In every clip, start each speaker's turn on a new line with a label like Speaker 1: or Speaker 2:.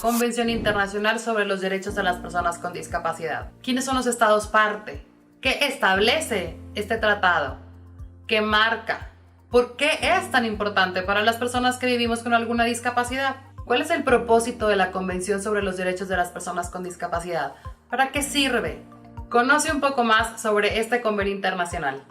Speaker 1: Convención Internacional sobre los Derechos de las Personas con Discapacidad. ¿Quiénes son los estados parte? ¿Qué establece este tratado? ¿Qué marca? ¿Por qué es tan importante para las personas que vivimos con alguna discapacidad? ¿Cuál es el propósito de la Convención sobre los Derechos de las Personas con Discapacidad? ¿Para qué sirve? Conoce un poco más sobre este convenio internacional.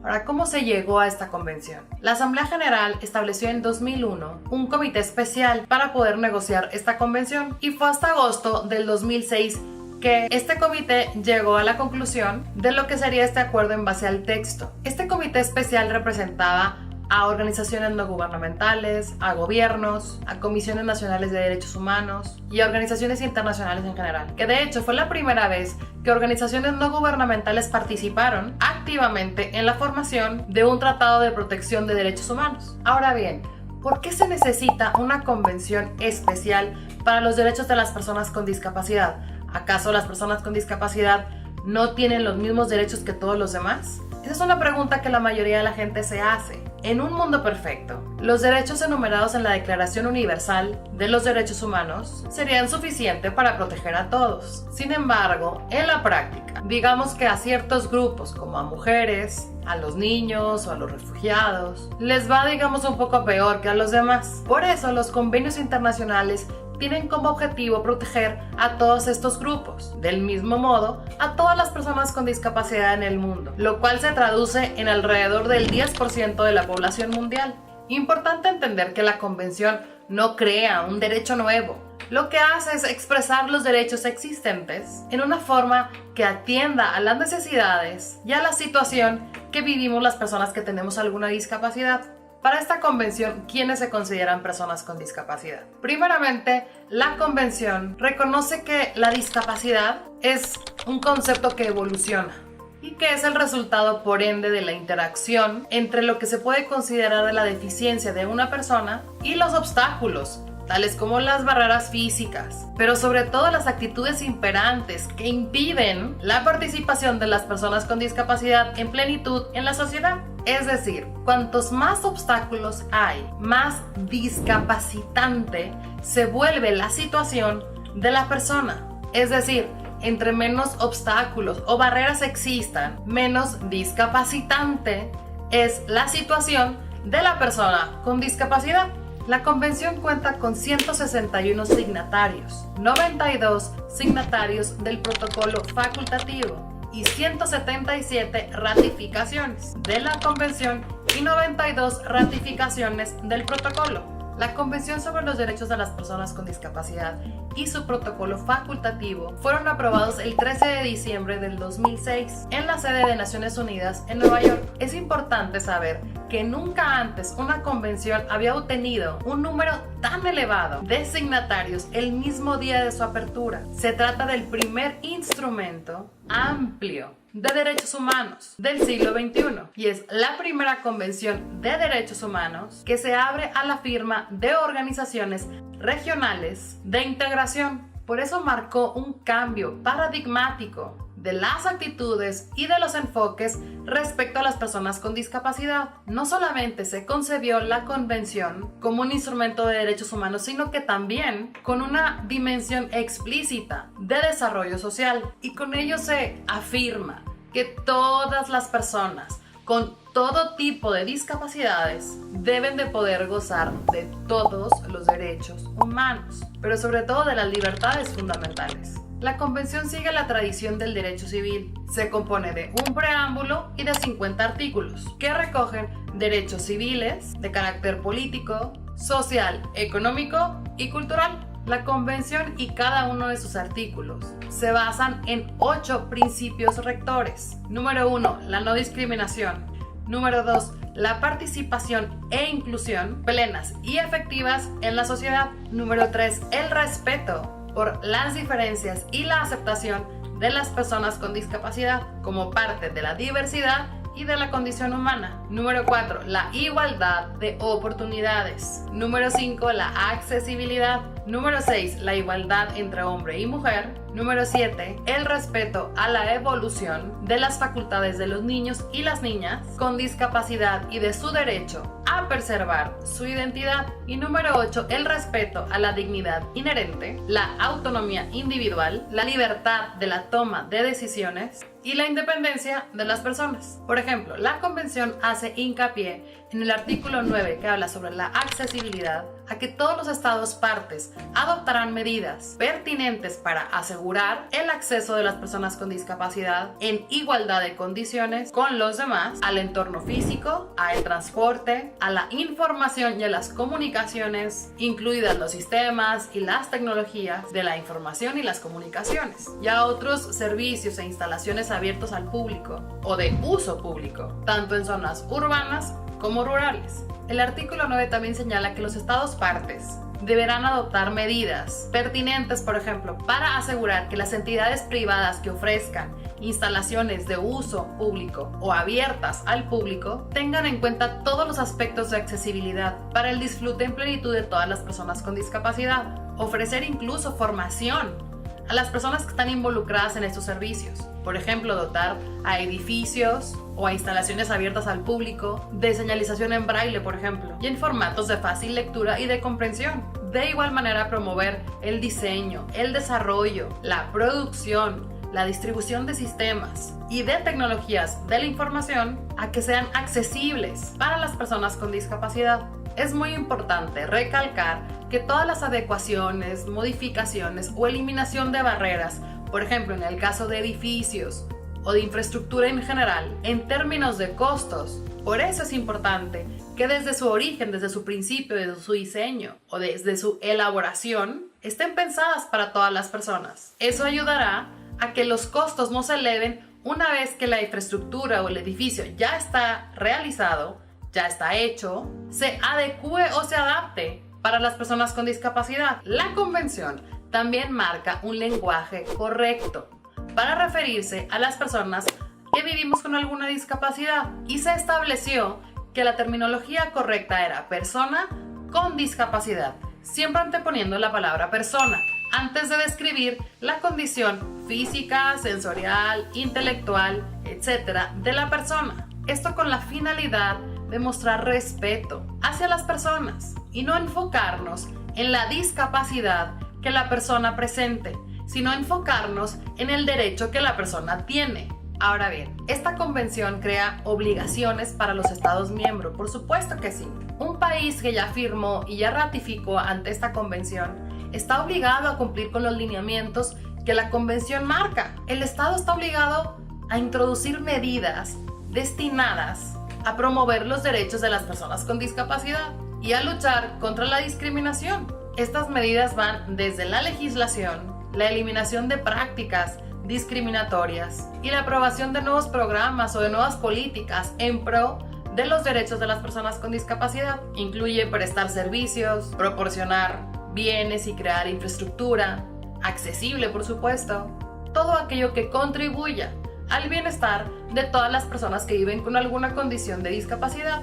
Speaker 1: Ahora, ¿cómo se llegó a esta convención? La Asamblea General estableció en 2001 un comité especial para poder negociar esta convención y fue hasta agosto del 2006 que este comité llegó a la conclusión de lo que sería este acuerdo en base al texto. Este comité especial representaba a organizaciones no gubernamentales, a gobiernos, a comisiones nacionales de derechos humanos y a organizaciones internacionales en general, que de hecho fue la primera vez que organizaciones no gubernamentales participaron activamente en la formación de un tratado de protección de derechos humanos. Ahora bien, ¿por qué se necesita una convención especial para los derechos de las personas con discapacidad? ¿Acaso las personas con discapacidad no tienen los mismos derechos que todos los demás? Esa es una pregunta que la mayoría de la gente se hace. En un mundo perfecto, los derechos enumerados en la Declaración Universal de los Derechos Humanos serían suficientes para proteger a todos. Sin embargo, en la práctica, digamos que a ciertos grupos, como a mujeres, a los niños o a los refugiados, les va, digamos, un poco peor que a los demás. Por eso, los convenios internacionales tienen como objetivo proteger a todos estos grupos, del mismo modo a todas las personas con discapacidad en el mundo, lo cual se traduce en alrededor del 10% de la población mundial. Importante entender que la convención no crea un derecho nuevo, lo que hace es expresar los derechos existentes en una forma que atienda a las necesidades y a la situación que vivimos las personas que tenemos alguna discapacidad. Para esta convención, ¿quiénes se consideran personas con discapacidad? Primeramente, la convención reconoce que la discapacidad es un concepto que evoluciona y que es el resultado, por ende, de la interacción entre lo que se puede considerar de la deficiencia de una persona y los obstáculos, tales como las barreras físicas, pero sobre todo las actitudes imperantes que impiden la participación de las personas con discapacidad en plenitud en la sociedad. Es decir, cuantos más obstáculos hay, más discapacitante se vuelve la situación de la persona. Es decir, entre menos obstáculos o barreras existan, menos discapacitante es la situación de la persona con discapacidad. La convención cuenta con 161 signatarios, 92 signatarios del protocolo facultativo y 177 ratificaciones de la convención y 92 ratificaciones del protocolo. La Convención sobre los Derechos de las Personas con Discapacidad y su protocolo facultativo fueron aprobados el 13 de diciembre del 2006 en la sede de Naciones Unidas en Nueva York. Es importante saber que nunca antes una convención había obtenido un número tan elevado de signatarios el mismo día de su apertura. Se trata del primer instrumento amplio de derechos humanos del siglo XXI y es la primera convención de derechos humanos que se abre a la firma de organizaciones regionales de integración. Por eso marcó un cambio paradigmático de las actitudes y de los enfoques respecto a las personas con discapacidad. No solamente se concebió la convención como un instrumento de derechos humanos, sino que también con una dimensión explícita de desarrollo social, y con ello se afirma que todas las personas con todo tipo de discapacidades deben de poder gozar de todos los derechos humanos, pero sobre todo de las libertades fundamentales. La convención sigue la tradición del derecho civil. Se compone de un preámbulo y de 50 artículos que recogen derechos civiles de carácter político, social, económico y cultural. La convención y cada uno de sus artículos se basan en 8 principios rectores. Número 1, la no discriminación. Número 2, la participación e inclusión plenas y efectivas en la sociedad. Número 3, el respeto por las diferencias y la aceptación de las personas con discapacidad como parte de la diversidad y de la condición humana. Número 4, la igualdad de oportunidades. Número 5, la accesibilidad. Número 6, la igualdad entre hombre y mujer. Número 7, el respeto a la evolución de las facultades de los niños y las niñas con discapacidad y de su derecho a a preservar su identidad. Y número 8, el respeto a la dignidad inherente, la autonomía individual, la libertad de la toma de decisiones y la independencia de las personas. Por ejemplo, la Convención hace hincapié en el artículo 9, que habla sobre la accesibilidad, a que todos los estados partes adoptarán medidas pertinentes para asegurar el acceso de las personas con discapacidad en igualdad de condiciones con los demás al entorno físico, al transporte, a la información y a las comunicaciones, incluidas los sistemas y las tecnologías de la información y las comunicaciones, y a otros servicios e instalaciones abiertos al público o de uso público, tanto en zonas urbanas como rurales. El artículo 9 también señala que los estados partes deberán adoptar medidas pertinentes, por ejemplo, para asegurar que las entidades privadas que ofrezcan instalaciones de uso público o abiertas al público tengan en cuenta todos los aspectos de accesibilidad para el disfrute en plenitud de todas las personas con discapacidad. Ofrecer incluso formación a las personas que están involucradas en estos servicios. Por ejemplo, dotar a edificios o a instalaciones abiertas al público de señalización en braille, por ejemplo, y en formatos de fácil lectura y de comprensión. De igual manera, promover el diseño, el desarrollo, la producción, la distribución de sistemas y de tecnologías de la información a que sean accesibles para las personas con discapacidad. Es muy importante recalcar que todas las adecuaciones, modificaciones o eliminación de barreras, por ejemplo en el caso de edificios o de infraestructura en general, en términos de costos, por eso es importante que desde su origen, desde su principio, desde su diseño o desde su elaboración, estén pensadas para todas las personas. Eso ayudará a que los costos no se eleven una vez que la infraestructura o el edificio ya está realizado, ya está hecho, se adecue o se adapte para las personas con discapacidad. La Convención también marca un lenguaje correcto para referirse a las personas que vivimos con alguna discapacidad y se estableció que la terminología correcta era persona con discapacidad, siempre anteponiendo la palabra persona antes de describir la condición física, sensorial, intelectual, etc. de la persona. Esto con la finalidad de mostrar respeto hacia las personas y no enfocarnos en la discapacidad que la persona presente, sino enfocarnos en el derecho que la persona tiene. Ahora bien, esta convención crea obligaciones para los Estados miembros, por supuesto que sí. Un país que ya firmó y ya ratificó ante esta convención está obligado a cumplir con los lineamientos que la convención marca. El Estado está obligado a introducir medidas destinadas a promover los derechos de las personas con discapacidad y a luchar contra la discriminación. Estas medidas van desde la legislación, la eliminación de prácticas discriminatorias y la aprobación de nuevos programas o de nuevas políticas en pro de los derechos de las personas con discapacidad. Incluye prestar servicios, proporcionar bienes y crear infraestructura accesible, por supuesto, todo aquello que contribuya al bienestar de todas las personas que viven con alguna condición de discapacidad.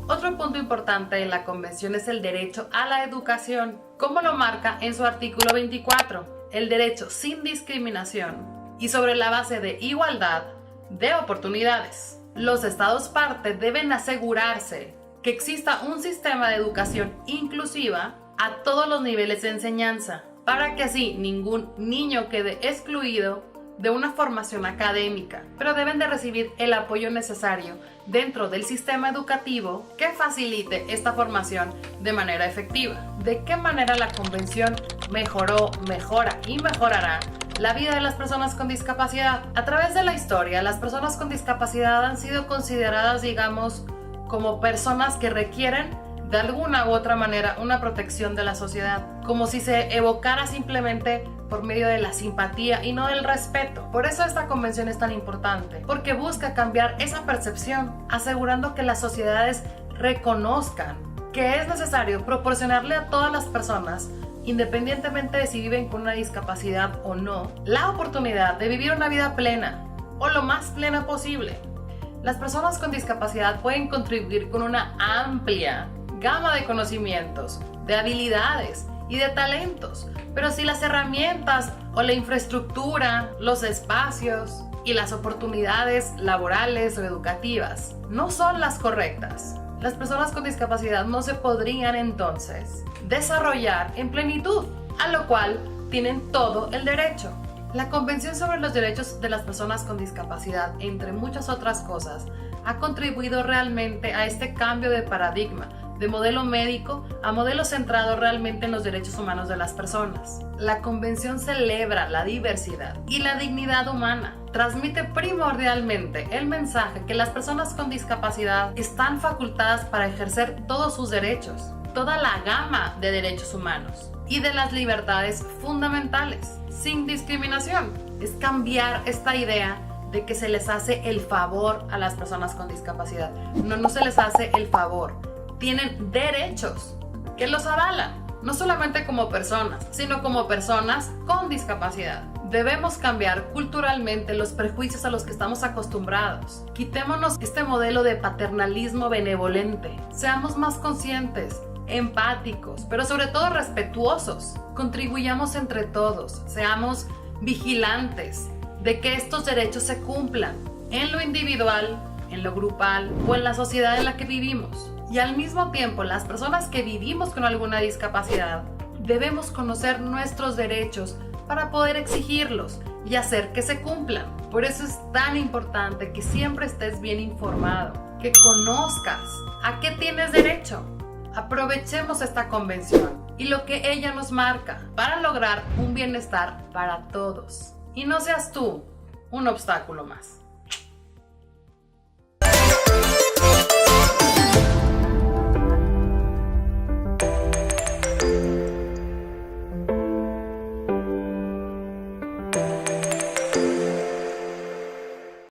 Speaker 1: Otro punto importante de la Convención es el derecho a la educación, como lo marca en su artículo 24, el derecho sin discriminación y sobre la base de igualdad de oportunidades. Los Estados partes deben asegurarse que exista un sistema de educación inclusiva a todos los niveles de enseñanza, para que así ningún niño quede excluido de una formación académica, pero deben de recibir el apoyo necesario dentro del sistema educativo que facilite esta formación de manera efectiva. ¿De qué manera la Convención mejoró, mejora y mejorará la vida de las personas con discapacidad? A través de la historia, las personas con discapacidad han sido consideradas, digamos, como personas que requieren de alguna u otra manera una protección de la sociedad, como si se evocara simplemente por medio de la simpatía y no del respeto. Por eso esta convención es tan importante, porque busca cambiar esa percepción, asegurando que las sociedades reconozcan que es necesario proporcionarle a todas las personas, independientemente de si viven con una discapacidad o no, la oportunidad de vivir una vida plena o lo más plena posible. Las personas con discapacidad pueden contribuir con una amplia gama de conocimientos, de habilidades y de talentos, pero si las herramientas o la infraestructura, los espacios y las oportunidades laborales o educativas no son las correctas, las personas con discapacidad no se podrían entonces desarrollar en plenitud, a lo cual tienen todo el derecho. La Convención sobre los Derechos de las Personas con Discapacidad, entre muchas otras cosas, ha contribuido realmente a este cambio de paradigma, de modelo médico a modelo centrado realmente en los derechos humanos de las personas. La Convención celebra la diversidad y la dignidad humana. Transmite primordialmente el mensaje que las personas con discapacidad están facultadas para ejercer todos sus derechos, toda la gama de derechos humanos y de las libertades fundamentales, sin discriminación. Es cambiar esta idea de que se les hace el favor a las personas con discapacidad. No se les hace el favor. Tienen derechos que los avalan, no solamente como personas, sino como personas con discapacidad. Debemos cambiar culturalmente los prejuicios a los que estamos acostumbrados. Quitémonos este modelo de paternalismo benevolente. Seamos más conscientes, empáticos, pero sobre todo respetuosos. Contribuyamos entre todos, seamos vigilantes de que estos derechos se cumplan en lo individual, en lo grupal o en la sociedad en la que vivimos. Y al mismo tiempo, las personas que vivimos con alguna discapacidad debemos conocer nuestros derechos para poder exigirlos y hacer que se cumplan. Por eso es tan importante que siempre estés bien informado, que conozcas a qué tienes derecho. Aprovechemos esta convención y lo que ella nos marca para lograr un bienestar para todos. Y no seas tú un obstáculo más.